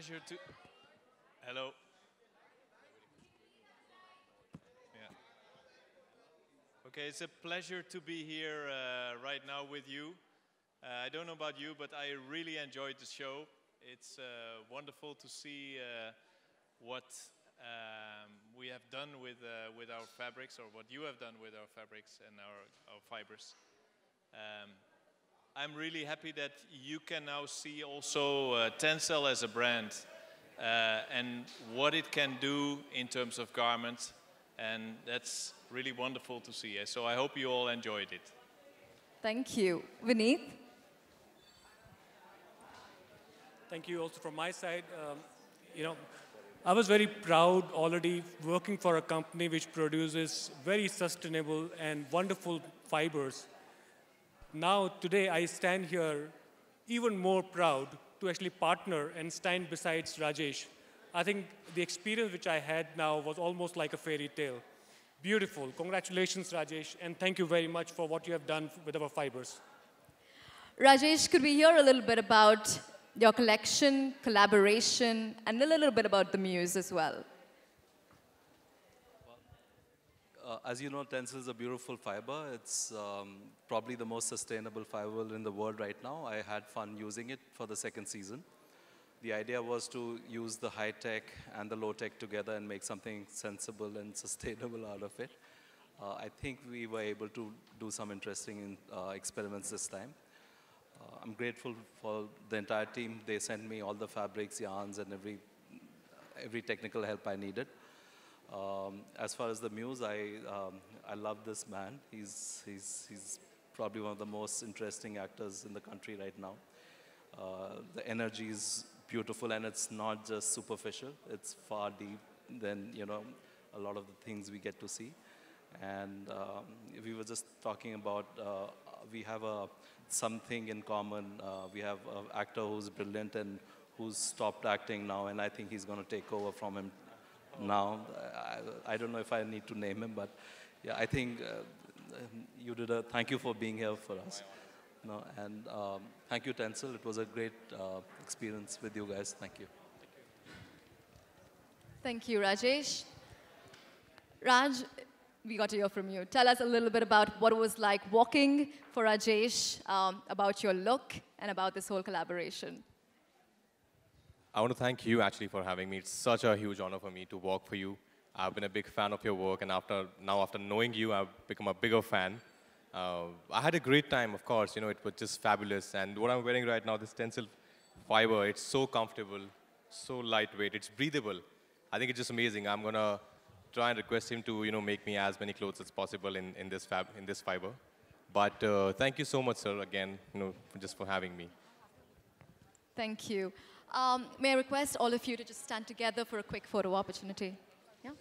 pleasure to... Hello. Yeah. Okay, it's a pleasure to be here right now with you. I don't know about you, but I really enjoyed the show. It's wonderful to see what we have done with our fabrics, or what you have done with our fabrics and our fibers. I'm really happy that you can now see also Tencel as a brand and what it can do in terms of garments, and that's really wonderful to see. So I hope you all enjoyed it. Thank you. Vineet? Thank you also from my side. I was very proud already working for a company which produces very sustainable and wonderful fibers. Now, today, I stand here even more proud to actually partner and stand beside Rajesh. I think the experience which I had now was almost like a fairy tale. Beautiful. Congratulations, Rajesh, and thank you very much for what you have done with our fibers. Rajesh, could we hear a little bit about your collection, collaboration, and a little bit about the Muse as well? As you know, Tencel is a beautiful fiber. It's probably the most sustainable fiber in the world right now. I had fun using it for the second season. The idea was to use the high-tech and the low-tech together and make something sensible and sustainable out of it. I think we were able to do some interesting experiments this time. I'm grateful for the entire team. They sent me all the fabrics, yarns, and every technical help I needed. As far as the Muse, I love this man. He's probably one of the most interesting actors in the country right now. The energy is beautiful, and it's not just superficial. It's far deep than a lot of the things we get to see. And we were just talking about we have something in common. We have an actor who's brilliant and who's stopped acting now, and I think he's going to take over from him now. I don't know if I need to name him, but yeah, I think you did thank you for being here for us. And thank you, Tencel. It was a great experience with you guys. Thank you. Thank you, Rajesh. Raj, we got to hear from you. Tell us a little bit about what it was like walking for Rajesh, about your look, and about this whole collaboration. I want to thank you actually for having me. It's such a huge honor for me to work for you. I've been a big fan of your work, and after knowing you, I've become a bigger fan. I had a great time, of course. It was just fabulous. And what I'm wearing right now, this Tencel fiber, it's so comfortable, so lightweight, it's breathable. I think it's just amazing. I'm gonna try and request him to make me as many clothes as possible in this fiber. But thank you so much, sir, again, just for having me. Thank you. May I request all of you to just stand together for a quick photo opportunity? Yeah?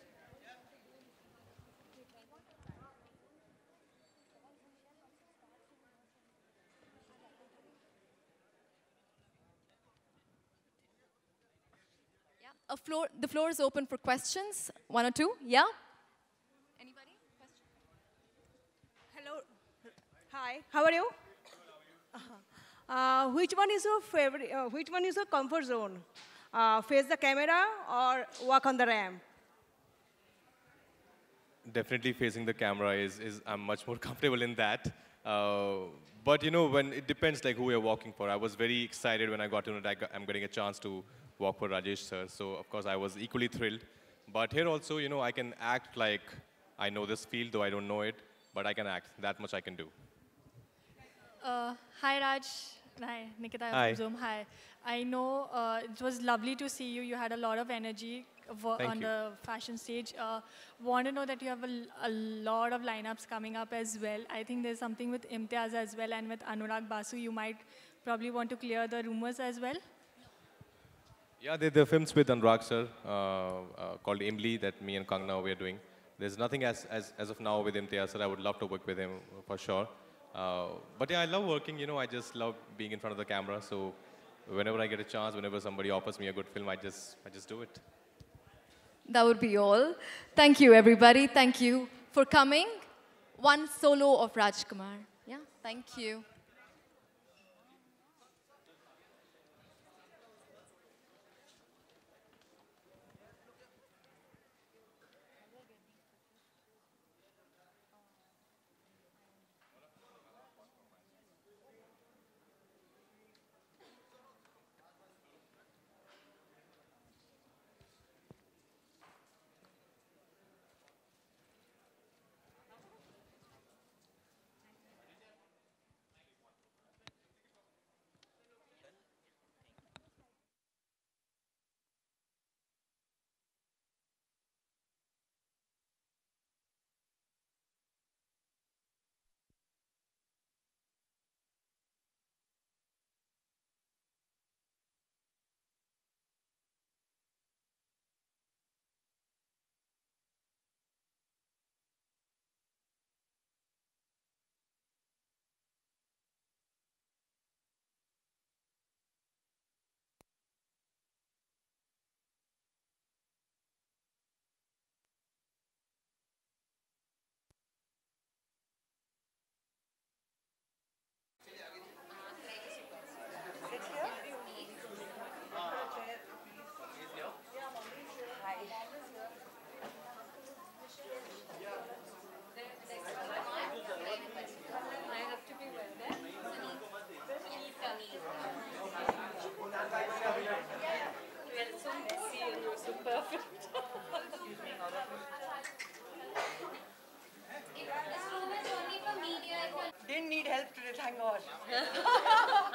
Yeah. The floor is open for questions. One or two? Yeah? Anybody? Question? Hello. Hi. How are you? Which one is your favorite? Which one is your comfort zone? Face the camera or walk on the ramp? Definitely facing the camera I'm much more comfortable in that. But when it depends like who you're walking for. I was very excited when I got to know that I'm getting a chance to walk for Rajesh sir. So of course I was equally thrilled. But here also, I can act like I know this field, though I don't know it, but I can act. That much I can do. Hi Raj. Hi, Nikita Hi. from Zoom. Hi. I know it was lovely to see you. You had a lot of energy on the fashion stage. Want to know that you have a lot of lineups coming up as well. I think there's something with Imtiaz as well, and with Anurag Basu. You might probably want to clear the rumors as well. Yeah, there are films with Anurag sir called Imli that me and Kangna we are doing. There's nothing as of now with Imtiaz sir. I would love to work with him for sure. But yeah, I love working, I just love being in front of the camera. So whenever I get a chance, whenever somebody offers me a good film, I just do it. That would be all. Thank you, everybody. Thank you for coming. One solo of Rajkumar. Yeah, thank you. thank God.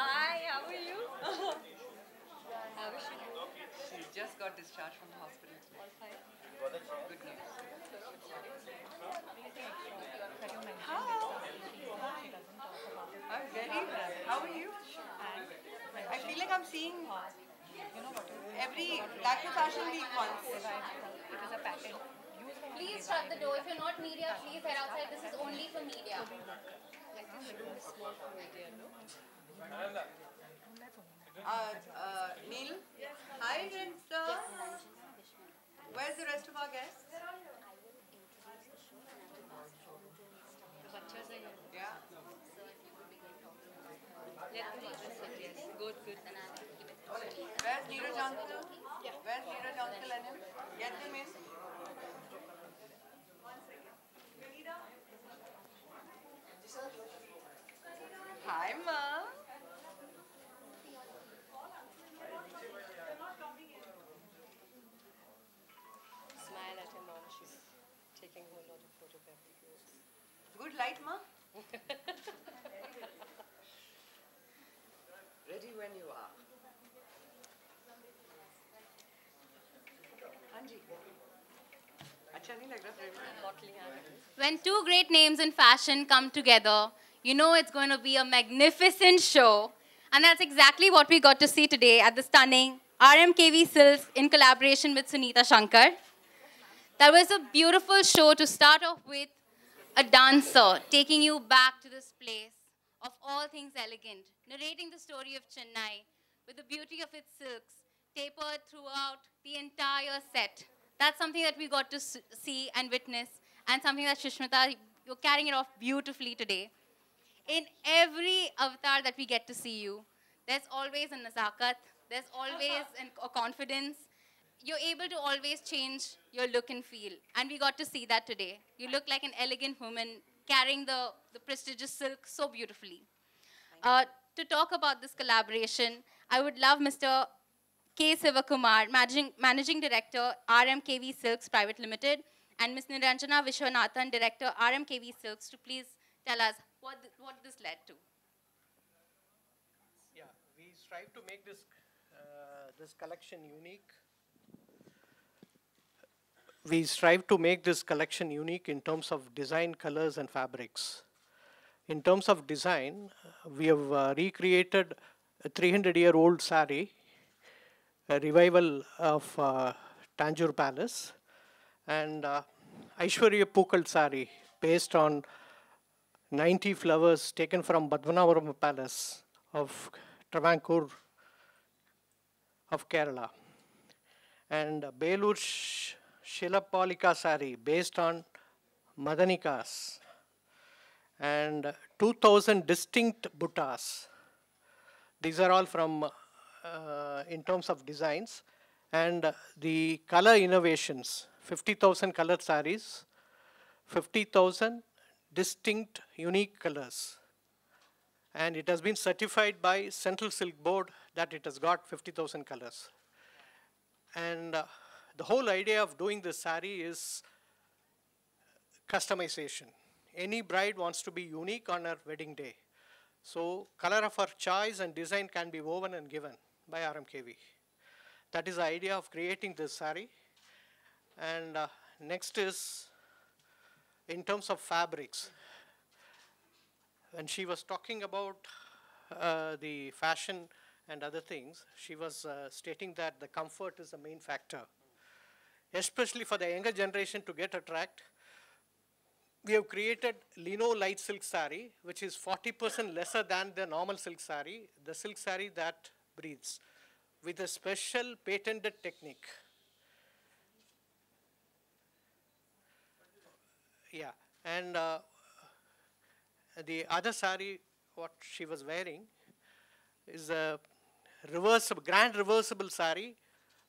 Hi, how are you? How is she? She just got discharged from the hospital. All fine. Good news. I'm very well. How are you? I feel like I'm seeing every Lakme Fashion Week once. It is a pattern. Please shut the door. If you're not media, please head outside. This is only for media. Neil? Hi, Grinster. Where's the rest of our guests? Yeah. Good, good. Where's Neeraj uncle? Where's Neeraj uncle and him? Get them in. Hi, Ma. Smile at her mom. She's taking a whole lot of photographs. Good light, Ma. Ready when you are. Anji. अच्छा नहीं लग रहा When two great names in fashion come together, you know it's going to be a magnificent show. And that's exactly what we got to see today at the stunning RMKV Silks in collaboration with Sunita Shankar. That was a beautiful show to start off with, a dancer taking you back to this place of all things elegant, narrating the story of Chennai with the beauty of its silks, tapered throughout the entire set. That's something that we got to see and witness, and something that Sushmita, you're carrying it off beautifully today. In every avatar that we get to see you, there's always a nazakat, there's always a confidence. You're able to always change your look and feel, and we got to see that today. You look like an elegant woman carrying the prestigious silk so beautifully. To talk about this collaboration, I would love Mr. K. Sivakumar, Managing Director, RMKV Silks Private Limited, and Ms. Niranjana Vishwanathan, Director, RMKV Silks, to please tell us what this led to. Yeah, we strive to make this, this collection unique. We strive to make this collection unique in terms of design, colors, and fabrics. In terms of design, we have recreated a 300-year-old sari, a revival of Tanjore Palace, and Aishwarya Pukal sari, based on 90 flowers taken from Padmanabharam Palace of Travancore of Kerala. And Belur Shilapalika sari, based on Madanikas. And 2,000 distinct buttas. These are all from, in terms of designs. And the color innovations, 50,000 colored saris, 50,000 distinct, unique colors. And it has been certified by Central Silk Board that it has got 50,000 colors. And the whole idea of doing this sari is customization. Any bride wants to be unique on her wedding day. So color of her choice and design can be woven and given by RMKV. That is the idea of creating this sari. And next is in terms of fabrics. When she was talking about the fashion and other things, she was stating that the comfort is the main factor. Especially for the younger generation to get attract, we have created lino light silk sari, which is 40% lesser than the normal silk sari, the silk sari that breathes, with a special patented technique. Yeah, and the other sari, what she was wearing, is a grand reversible sari,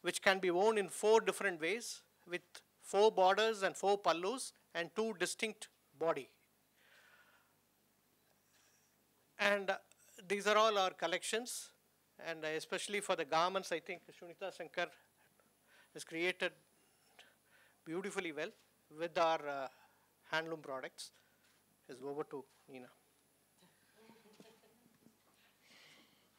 which can be worn in 4 different ways, with 4 borders and 4 pallus and 2 distinct body. And these are all our collections, and especially for the garments, I think Sunita Shankar has created beautifully well with our handloom products. Is over to Nina.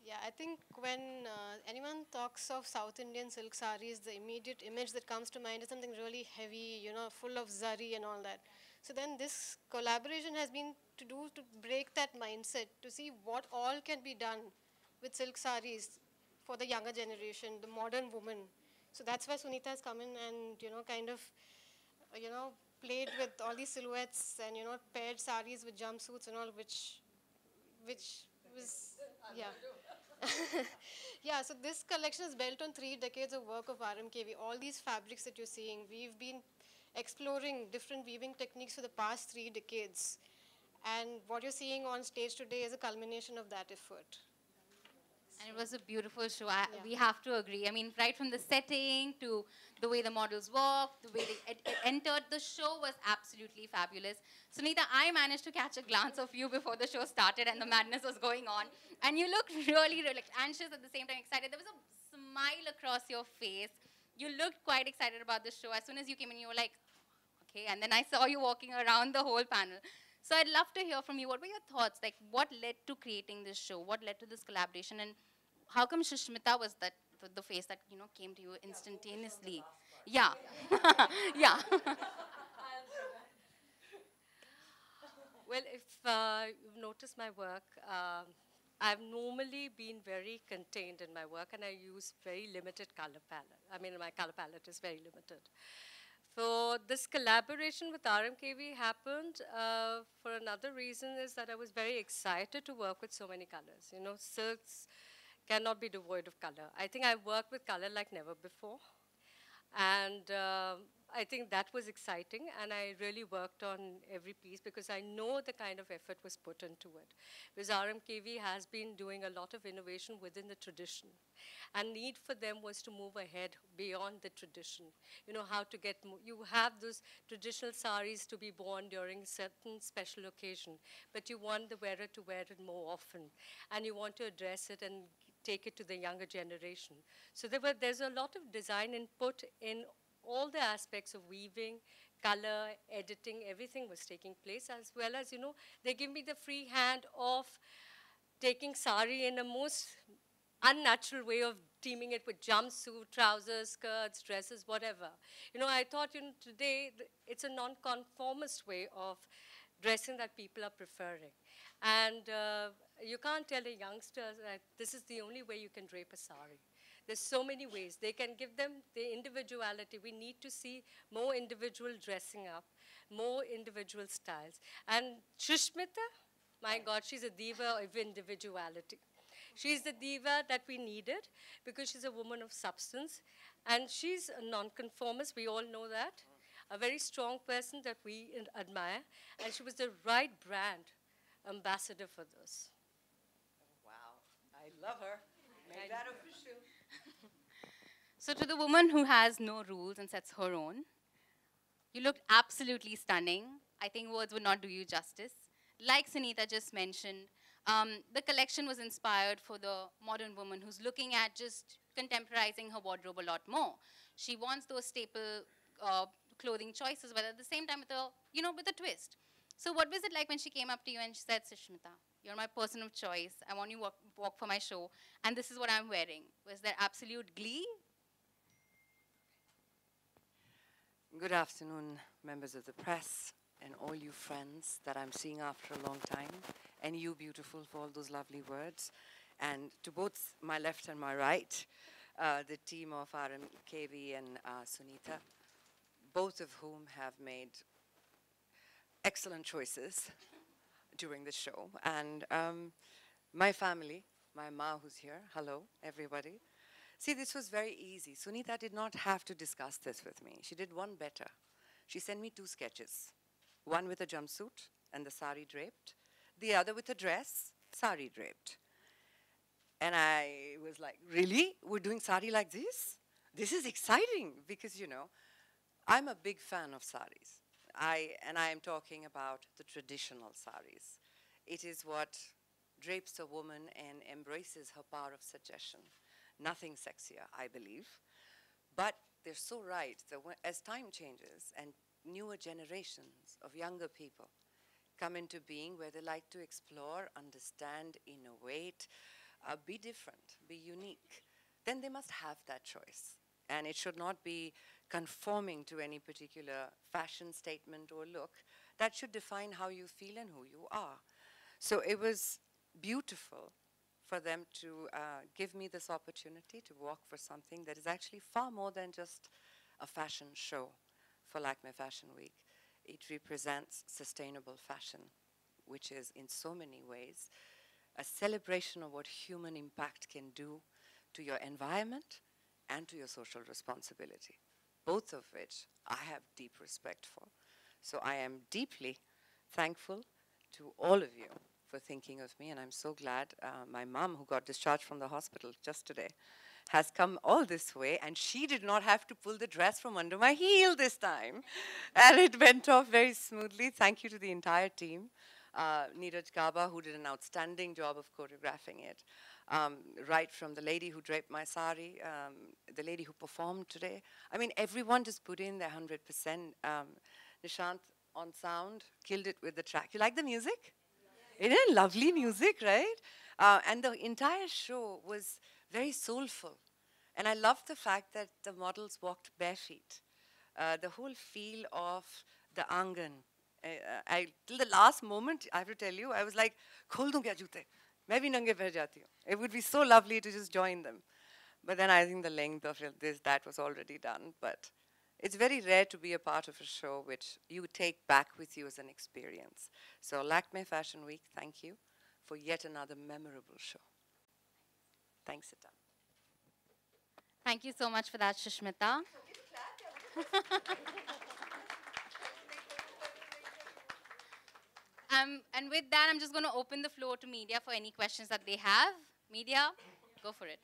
Yeah, I think when anyone talks of South Indian silk saris, the immediate image that comes to mind is something really heavy, you know, full of zari and all that. So then this collaboration has been to break that mindset, to see what all can be done with silk saris for the younger generation, the modern woman. So that's why Sunita has come in and, you know, kind of, played with all these silhouettes and, you know, paired saris with jumpsuits and all, which was, yeah. Yeah, so this collection is built on 3 decades of work of RMKV. All these fabrics that you're seeing, we've been exploring different weaving techniques for the past 3 decades. And what you're seeing on stage today is a culmination of that effort. And it was a beautiful show. We have to agree. I mean, right from the setting to the way the models walked, the way they entered, the show was absolutely fabulous. Sunita, I managed to catch a glance of you before the show started and the madness was going on. And you looked really, really anxious at the same time, excited. There was a smile across your face. You looked quite excited about the show. As soon as you came in, you were like, okay. And then I saw you walking around the whole panel. So I'd love to hear from you. What were your thoughts? Like, what led to creating this show? What led to this collaboration? And how come Sushmita was that the face that, you know, came to you instantaneously? Yeah. Yeah. Well, if you've noticed my work, I've normally been very contained in my work, and I use very limited color palette. I mean, my color palette is very limited. So this collaboration with RMKV happened for another reason, is that I was very excited to work with so many colors. You know, silks cannot be devoid of color. I think I worked with color like never before. And I think that was exciting, and I really worked on every piece because I know the kind of effort was put into it. Because RMKV has been doing a lot of innovation within the tradition. And need for them was to move ahead beyond the tradition. You know, how to get, you have those traditional saris to be worn during certain special occasion, but you want the wearer to wear it more often. And you want to address it and take it to the younger generation. So there's a lot of design input in all the aspects of weaving, color, editing, everything was taking place, as well as, you know, they give me the free hand of taking sari in a most unnatural way of teaming it with jumpsuit, trousers, skirts, dresses, whatever. You know, I thought, you know, today it's a non-conformist way of dressing that people are preferring. And you can't tell a youngster that this is the only way you can drape a sari. There's so many ways. They can give them the individuality. We need to see more individual dressing up, more individual styles. And Sushmita, my God, she's a diva of individuality. She's the diva that we needed because she's a woman of substance. And she's a nonconformist, we all know that. A very strong person that we admire. And she was the right brand ambassador for this. Wow, I love her. Make that official. So to the woman who has no rules and sets her own, you looked absolutely stunning. I think words would not do you justice. Like Sunita just mentioned, the collection was inspired for the modern woman who's looking at just contemporizing her wardrobe a lot more. She wants those staple clothing choices, but at the same time with a, you know, with a twist. So what was it like when she came up to you and she said, Sushmita, you're my person of choice. I want you to walk for my show, and this is what I'm wearing. Was there absolute glee? Good afternoon, members of the press, and all you friends that I'm seeing after a long time, and you, beautiful, for all those lovely words. And to both my left and my right, the team of RMKV and Sunita, both of whom have made excellent choices during the show. And my family, my ma who's here, hello, everybody. See, this was very easy. Sunita did not have to discuss this with me. She did one better. She sent me 2 sketches, one with a jumpsuit and the sari draped, the other with a dress, sari draped. And I was like, really? We're doing sari like this? This is exciting because, you know, I'm a big fan of saris. And I am talking about the traditional saris. It is what drapes a woman and embraces her power of suggestion. Nothing sexier, I believe. But they're so right that as time changes and newer generations of younger people come into being where they like to explore, understand, innovate, be different, be unique, then they must have that choice. And it should not be conforming to any particular fashion statement or look. That should define how you feel and who you are. So it was beautiful for them to give me this opportunity to walk for something that is actually far more than just a fashion show for Lakme Fashion Week. It represents sustainable fashion, which is in so many ways a celebration of what human impact can do to your environment and to your social responsibility, both of which I have deep respect for. So I am deeply thankful to all of you for thinking of me, and I'm so glad my mom, who got discharged from the hospital just today, has come all this way, and she did not have to pull the dress from under my heel this time. And it went off very smoothly. Thank you to the entire team. Neeraj Gaba, who did an outstanding job of choreographing it. Right from the lady who draped my sari, the lady who performed today. I mean, everyone just put in their 100%. Nishant on sound, killed it with the track. You like the music? Isn't it lovely music, right? And the entire show was very soulful. And I loved the fact that the models walked bare feet. The whole feel of the angan. Till the last moment, I have to tell you, I was like, khol dun kya joote? Main bhi nange pair jati hu. It would be so lovely to just join them. But then I think the length of that was already done. But it's very rare to be a part of a show which you take back with you as an experience. So Lakme Fashion Week, thank you for yet another memorable show. Thanks, Sita. Thank you so much for that, Sushmita. And with that, I'm just going to open the floor to media for any questions that they have. Media, go for it.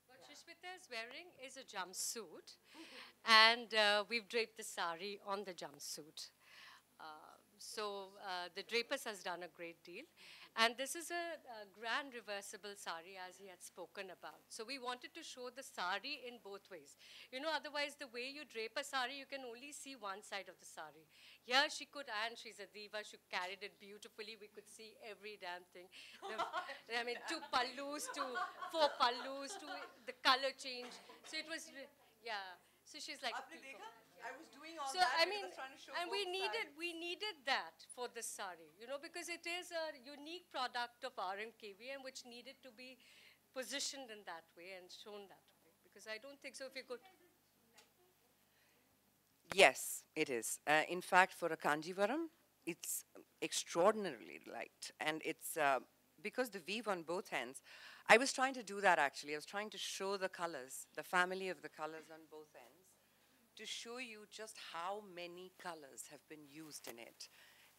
What Sushmita is wearing is a jumpsuit, and we've draped the sari on the jumpsuit. So the drapers has done a great deal. And this is a grand reversible sari, as he had spoken about. So we wanted to show the sari in both ways. You know, otherwise the way you drape a sari, you can only see one side of the sari. Here she could, and she's a diva, she carried it beautifully. We could see every damn thing. I mean, 2 pallus, 4 pallus, the color change. So it was, yeah. So she's like, I was doing all so, that. I mean, and we needed that for this sari, you know, because it is a unique product of RMKV and which needed to be positioned in that way and shown that way. Because I don't think so if you could. Yes, it is. In fact, for a Kanjivaram, it's extraordinarily light. And it's because the weave on both ends. I was trying to do that actually. I was trying to show the colors, the family of the colors on both ends, to show you just how many colors have been used in it.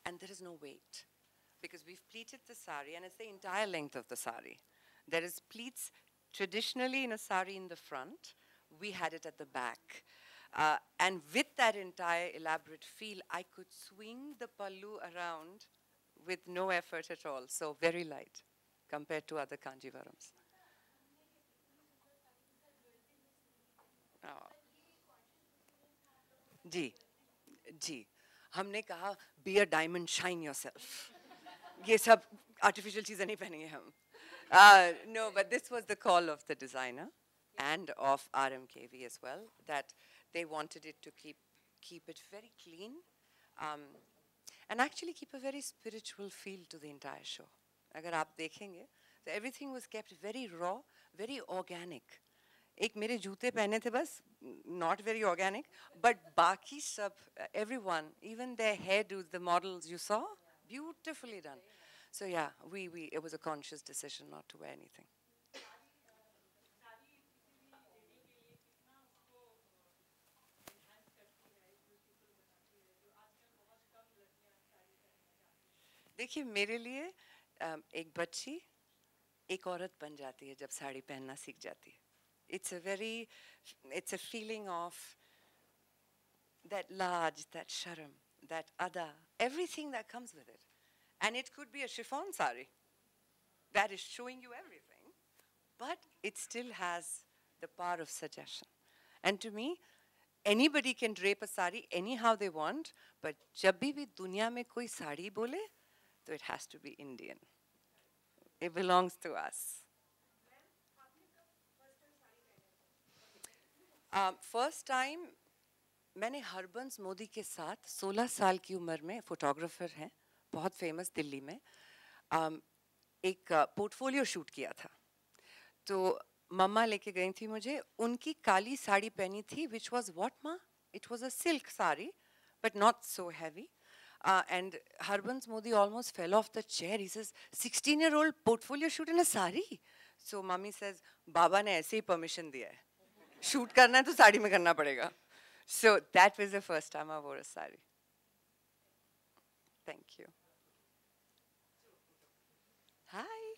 And there is no weight, because we've pleated the sari, and it's the entire length of the sari. There is pleats traditionally in a sari in the front. We had it at the back. And with that entire elaborate feel, I could swing the pallu around with no effort at all. So very light compared to other Kanjivarams. Oh. जी, हमने कहा be a diamond, shine yourself. ये सब artificial चीजें नहीं पहनेंगे हम. No, but this was the call of the designer and of RMKV as well, that they wanted it to keep it very clean and actually keep a very spiritual feel to the entire show. अगर आप देखेंगे, so everything was kept very raw, very organic. एक मेरे जूते पहने थे बस, not very organic, but बाकी सब, everyone, even their hairdos, the models you saw, beautifully done. So yeah, it was a conscious decision not to wear anything. देखिए मेरे लिए एक बच्ची एक औरत बन जाती है जब साड़ी पहनना सीख जाती है. It's a feeling of that laj, that sharam, that adda, everything that comes with it. And it could be a chiffon sari that is showing you everything, but it still has the power of suggestion. And to me, anybody can drape a sari anyhow they want, but जब भी दुनिया में कोई साड़ी बोले, so it has to be Indian. It belongs to us. First time, मैंने हरबंस मोदी के साथ 16 साल की उम्र में फोटोग्राफर हैं, बहुत फेमस दिल्ली में, एक पोर्टफोलियो शूट किया था. तो मम्मा लेके गई थी मुझे, उनकी काली साड़ी पहनी थी, which was what ma? It was a silk sari, but not so heavy. And Harbans Modi almost fell off the chair. He says, 16-year-old portfolio shoot in a sari? So mommy says, Baba ne aise hi permission diya hai. Shoot karna hai to sari mein karna padega. So that was the first time I wore a sari. Thank you. Hi.